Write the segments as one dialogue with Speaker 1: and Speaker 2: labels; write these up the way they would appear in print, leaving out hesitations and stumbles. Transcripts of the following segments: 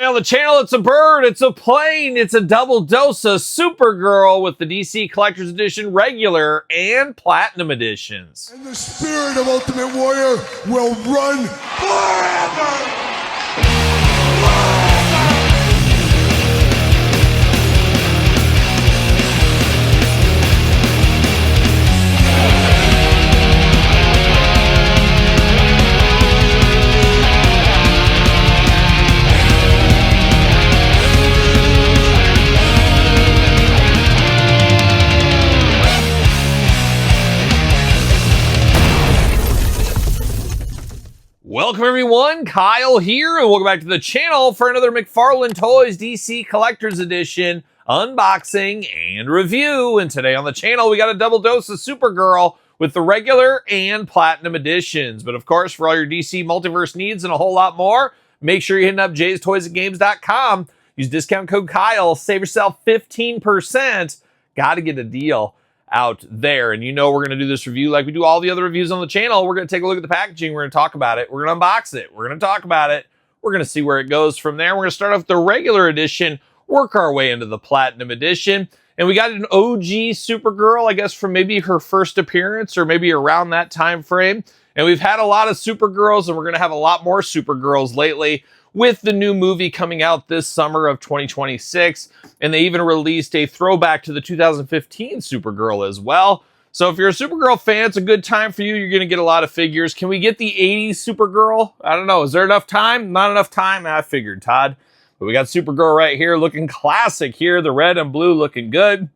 Speaker 1: On the channel, it's a bird, it's a plane, it's a double dose of Supergirl with the DC Collector's Edition regular and platinum editions.
Speaker 2: And the spirit of Ultimate Warrior will run forever!
Speaker 1: Welcome everyone, Kyle here, and welcome back to the channel for another McFarlane Toys DC Collector's Edition unboxing and review. And today on the channel, we got a double dose of Supergirl with the regular and platinum editions. But of course, for all your DC multiverse needs and a whole lot more, make sure you're hitting up jaystoysandgames.com. Use discount code Kyle, save yourself 15%. Gotta get a deal out there. And you know we're going to do this review like we do all the other reviews on the channel. We're going to take a look at the packaging. We're going to talk about it. We're going to unbox it. We're going to talk about it. We're going to see where it goes from there. We're going to start off with the regular edition, work our way into the platinum edition. And we got an OG Supergirl, I guess, from maybe her first appearance or maybe around that time frame. And we've had a lot of Supergirls, and we're going to have a lot more Supergirls lately with the new movie coming out this summer of 2026. And they even released a throwback to the 2015 Supergirl as well. So if you're a Supergirl fan, it's a good time for you. You're going to get a lot of figures. Can we get the 80s Supergirl? I don't know. Is there enough time? Not enough time? I figured, Todd. But we got Supergirl right here looking classic here. The red and blue looking good.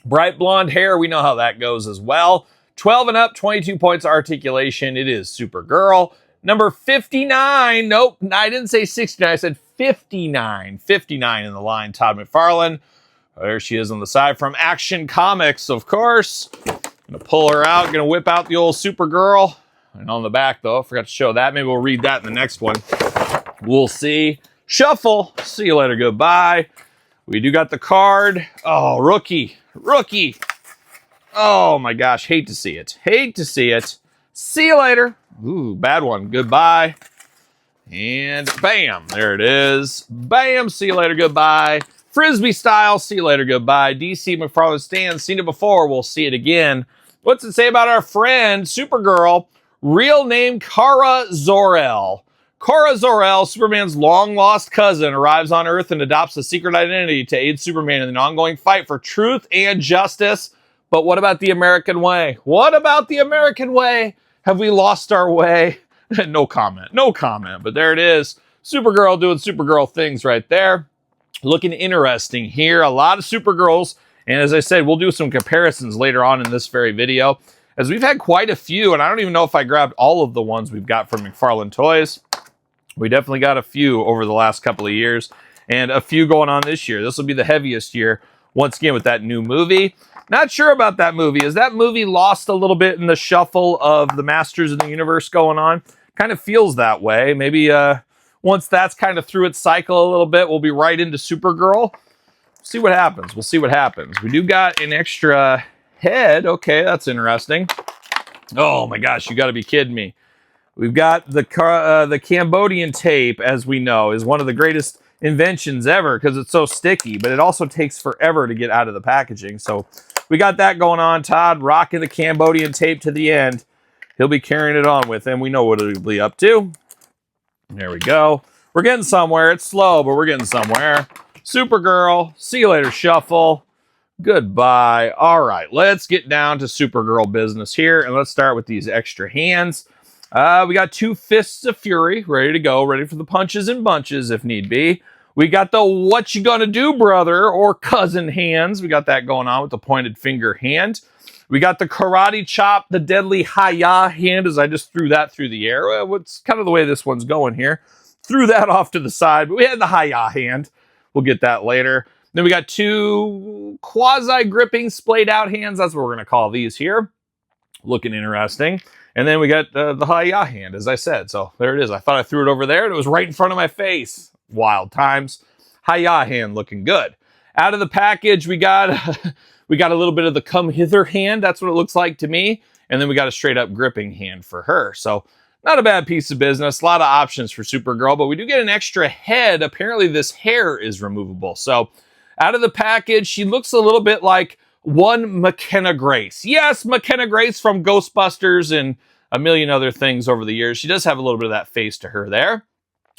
Speaker 1: Bright blonde hair. We know how that goes as well. 12 and up, 22 points articulation. It is Supergirl. Number 59. Nope, I didn't say 69. I said 59. 59 in the line. Todd McFarlane. There she is on the side from Action Comics, of course. Gonna pull her out. Gonna whip out the old Supergirl. And on the back, though, I forgot to show that. Maybe we'll read that in the next one. We'll see. Shuffle. See you later. Goodbye. We do got the card. Oh, rookie. Rookie. Oh, my gosh. Hate to see it. Hate to see it. See you later. Ooh, bad one. Goodbye. And bam, there it is. Bam, see you later, goodbye. Frisbee style, see you later, goodbye. DC McFarlane Stan, seen it before, we'll see it again. What's it say about our friend, Supergirl? Real name, Kara Zor-El. Kara Zor-El, Superman's long-lost cousin, arrives on Earth and adopts a secret identity to aid Superman in an ongoing fight for truth and justice. But what about the American way? What about the American way? Have we lost our way? No comment. No comment. But there it is. Supergirl doing Supergirl things right there. Looking interesting here. A lot of Supergirls. And as I said, we'll do some comparisons later on in this very video, as we've had quite a few. And I don't even know if I grabbed all of the ones we've got from McFarlane Toys. We definitely got a few over the last couple of years. And a few going on this year. This will be the heaviest year, once again, with that new movie. Not sure about that movie. Is that movie lost a little bit in the shuffle of the Masters of the Universe going on? Kind of feels that way. Maybe once that's kind of through its cycle a little bit, we'll be right into Supergirl. See what happens. We'll see what happens. We do got an extra head. Okay, that's interesting. Oh my gosh, you got to be kidding me. We've got the Cambodian tape, as we know, is one of the greatest inventions ever because it's so sticky, but it also takes forever to get out of the packaging. So we got that going on. Todd rocking the Cambodian tape to the end. He'll be carrying it on with him. We know what it'll be up to. There we go. We're getting somewhere. It's slow, but we're getting somewhere. Supergirl. See you later, Shuffle. Goodbye. All right, let's get down to Supergirl business here, and let's start with these extra hands. We got two Fists of Fury ready to go, ready for the punches and bunches if need be. We got the what you gonna do, brother, or cousin hands. We got that going on with the pointed finger hand. We got the karate chop, the deadly hi-ya hand, as I just threw that through the air. What's kind of the way this one's going here. Threw that off to the side, but we had the hi-ya hand. We'll get that later. Then we got two quasi-gripping, splayed-out hands. That's what we're going to call these here. Looking interesting. And then we got the hi-ya hand, as I said. So there it is. I thought I threw it over there, and it was right in front of my face. Wild times. Hi-ya hand looking good. Out of the package, we got a little bit of the come hither hand. That's what it looks like to me. And then we got a straight up gripping hand for her. So Not a bad piece of business. A lot of options for Supergirl, but we do get an extra head. Apparently this hair is removable. So out of the package, she looks a little bit like one McKenna Grace. Yes, McKenna Grace from Ghostbusters and a million other things over the years. She does have a little bit of that face to her there.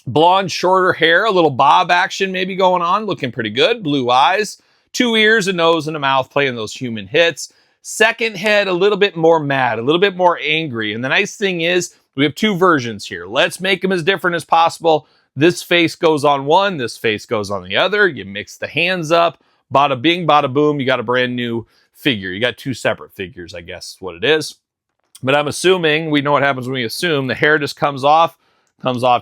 Speaker 1: Blonde, shorter hair, a little bob action maybe going on, looking pretty good. Blue eyes, 2 ears, a nose, and a mouth, playing those human hits. Second head, a little bit more mad, a little bit more angry. And the nice thing is, we have 2 versions here. Let's make them as different as possible. This face goes on one, this face goes on the other. You mix the hands up, bada bing, bada boom, you got a brand new figure. You got 2 separate figures, I guess is what it is. But I'm assuming, we know what happens when we assume, the hair just comes off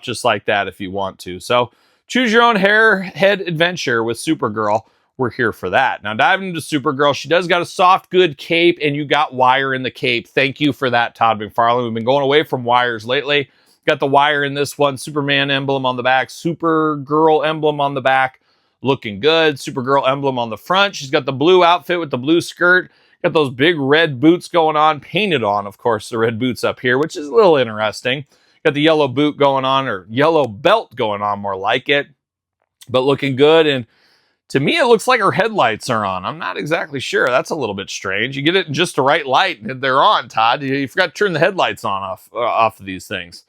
Speaker 1: just like that if you want to. So choose your own head adventure with Supergirl. We're here for that. Now diving into Supergirl, she does got a soft, good cape, and you got wire in the cape. Thank you for that, Todd McFarlane. We've been going away from wires lately. Got the wire in this one, Superman emblem on the back, Supergirl emblem on the back, looking good. Supergirl emblem on the front. She's got the blue outfit with the blue skirt. Got those big red boots going on, painted on, of course, the red boots up here, which is a little interesting. Got the yellow boot going on, or yellow belt going on, more like it, but looking good. And to me, it looks like her headlights are on. I'm not exactly sure. That's a little bit strange. You get it in just the right light, and they're on, Todd. You forgot to turn the headlights on off of these things.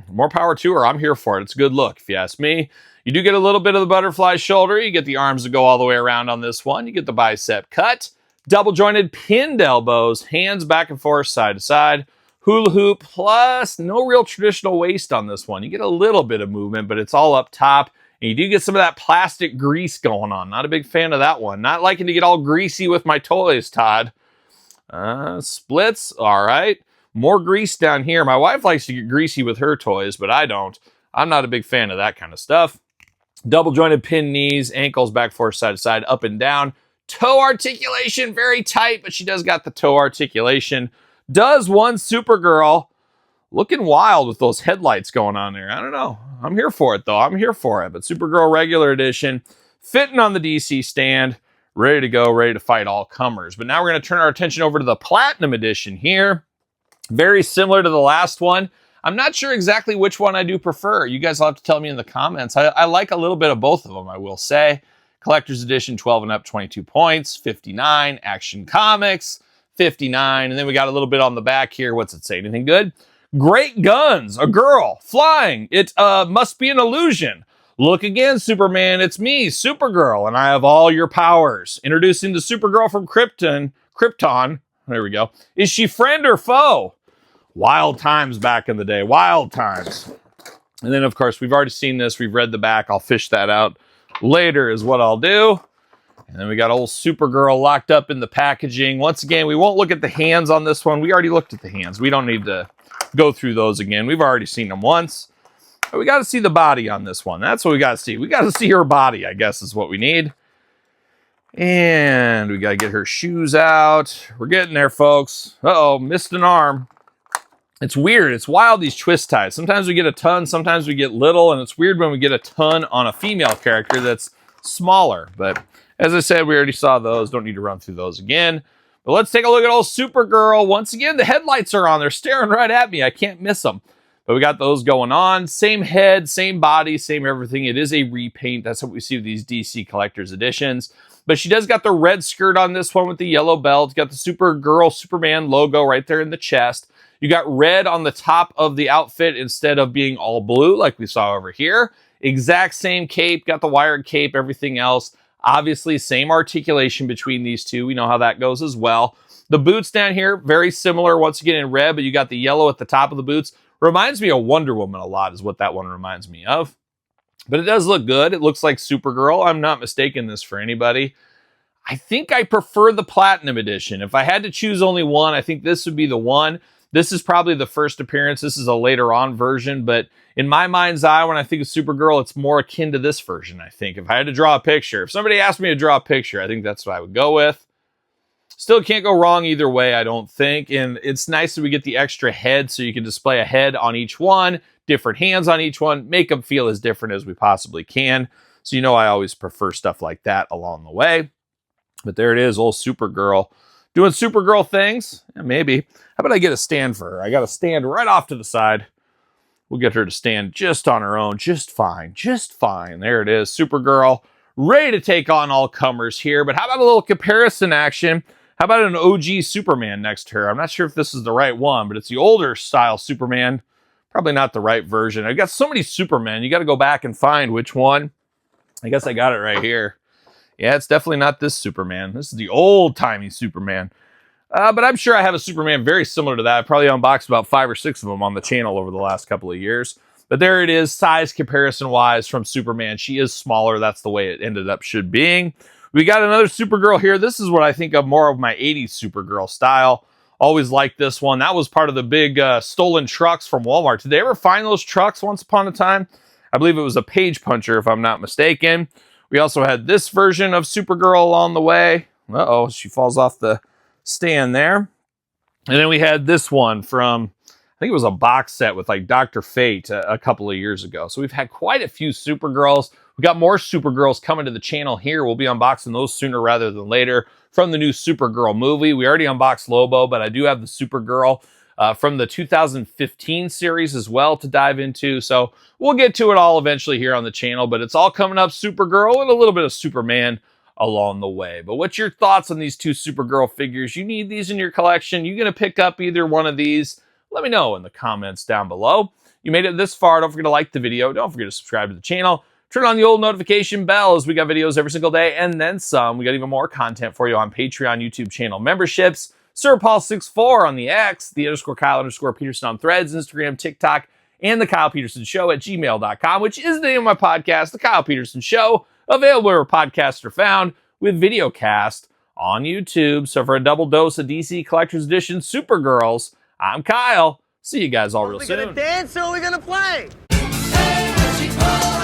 Speaker 1: More power to her. I'm here for it. It's a good look, if you ask me. You do get a little bit of the butterfly shoulder. You get the arms that go all the way around on this one. You get the bicep cut. Double jointed pinned elbows. Hands back and forth, side to side. Hula hoop, plus no real traditional waist on this one. You get a little bit of movement, but it's all up top. And you do get some of that plastic grease going on. Not a big fan of that one. Not liking to get all greasy with my toys, Todd. Splits, all right. More grease down here. My wife likes to get greasy with her toys, but I don't. I'm not a big fan of that kind of stuff. Double jointed pin knees, ankles back, forth, side to side, up and down. Toe articulation, very tight, but she does got the toe articulation. Does one Supergirl. Looking wild with those headlights going on there. I don't know. I'm here for it, though. I'm here for it. But Supergirl Regular Edition, fitting on the DC stand, ready to go, ready to fight all comers. But now we're going to turn our attention over to the Platinum Edition here. Very similar to the last one. I'm not sure exactly which one I do prefer. You guys will have to tell me in the comments. I like a little bit of both of them, I will say. Collector's Edition, 12 and up, 22 points, 59. Action Comics, 59. And then we got a little bit on the back here. What's it say? Anything good? Great guns, a girl, flying. It must be an illusion. Look again, Superman. It's me, Supergirl, and I have all your powers. Introducing the Supergirl from Krypton. There we go. Is she friend or foe? Wild times back in the day. Wild times. And then, of course, we've already seen this. We've read the back. I'll fish that out later is what I'll do. And then we got old Supergirl locked up in the packaging. Once again, we won't look at the hands on this one. We already looked at the hands. We don't need to go through those again. We've already seen them once. But we got to see the body on this one. That's what we got to see. We got to see her body, I guess, is what we need. And we got to get her shoes out. We're getting there, folks. Uh-oh, missed an arm. It's weird. It's wild, these twist ties. Sometimes we get a ton, sometimes we get little, and it's weird when we get a ton on a female character that's smaller. But as I said, we already saw those. Don't need to run through those again. But let's take a look at old Supergirl. Once again, the headlights are on. They're staring right at me. I can't miss them. But we got those going on. Same head, same body, same everything. It is a repaint. That's what we see with these DC Collector's Editions. But she does got the red skirt on this one with the yellow belt. Got the Supergirl, Superman logo right there in the chest. You got red on the top of the outfit instead of being all blue like we saw over here. Exact same cape. Got the wired cape, everything else. Obviously, same articulation between these two. We know how that goes as well. The boots down here, very similar once again in red, but you got the yellow at the top of the boots. Reminds me of Wonder Woman a lot is what that one reminds me of. But it does look good. It looks like Supergirl. I'm not mistaking this for anybody. I think I prefer the Platinum Edition. If I had to choose only one, I think this would be the one. This is probably the first appearance. This is a later on version, but in my mind's eye, when I think of Supergirl, it's more akin to this version, I think. If I had to draw a picture, if somebody asked me to draw a picture, I think that's what I would go with. Still can't go wrong either way, I don't think. And it's nice that we get the extra head so you can display a head on each one, different hands on each one, make them feel as different as we possibly can. So you know I always prefer stuff like that along the way. But there it is, old Supergirl. Doing Supergirl things? Yeah, maybe. How about I get a stand for her? I got a stand right off to the side. We'll get her to stand just on her own. Just fine. Just fine. There it is. Supergirl, ready to take on all comers here. But how about a little comparison action? How about an OG Superman next to her? I'm not sure if this is the right one, but it's the older style Superman. Probably not the right version. I've got so many Supermen. You got to go back and find which one. I guess I got it right here. Yeah, it's definitely not this Superman. This is the old-timey Superman. But I'm sure I have a Superman very similar to that. I probably unboxed about 5 or 6 of them on the channel over the last couple of years. But there it is, size comparison-wise from Superman. She is smaller. That's the way it ended up should being. We got another Supergirl here. This is what I think of more of my 80s Supergirl style. Always liked this one. That was part of the big stolen trucks from Walmart. Did they ever find those trucks once upon a time? I believe it was a page puncher, if I'm not mistaken. We also had this version of Supergirl along the way. Uh-oh, she falls off the stand there. And then we had this one from, I think it was a box set with like Dr. Fate a couple of years ago. So we've had quite a few Supergirls. We got more Supergirls coming to the channel here. We'll be unboxing those sooner rather than later from the new Supergirl movie. We already unboxed Lobo, but I do have the Supergirl from the 2015 series as well to dive into. So we'll get to it all eventually here on the channel, but it's all coming up Supergirl and a little bit of Superman along the way. But what's your thoughts on these 2 Supergirl figures? You need these in your collection? You going to pick up either one of these? Let me know in the comments down below. You made it this far. Don't forget to like the video. Don't forget to subscribe to the channel. Turn on the old notification bell as we got videos every single day and then some. We got even more content for you on Patreon, YouTube channel memberships. SirPaul64 on the X, _Kyle_Peterson on Threads, Instagram, TikTok, and TheKylePetersonShow at gmail.com, which is the name of my podcast, The Kyle Peterson Show, available where podcasts are found, with video cast on YouTube. So for a double dose of DC Collector's Edition Supergirls, I'm Kyle. See you guys all real soon.
Speaker 3: Are we gonna dance or are we gonna play?
Speaker 2: Hey,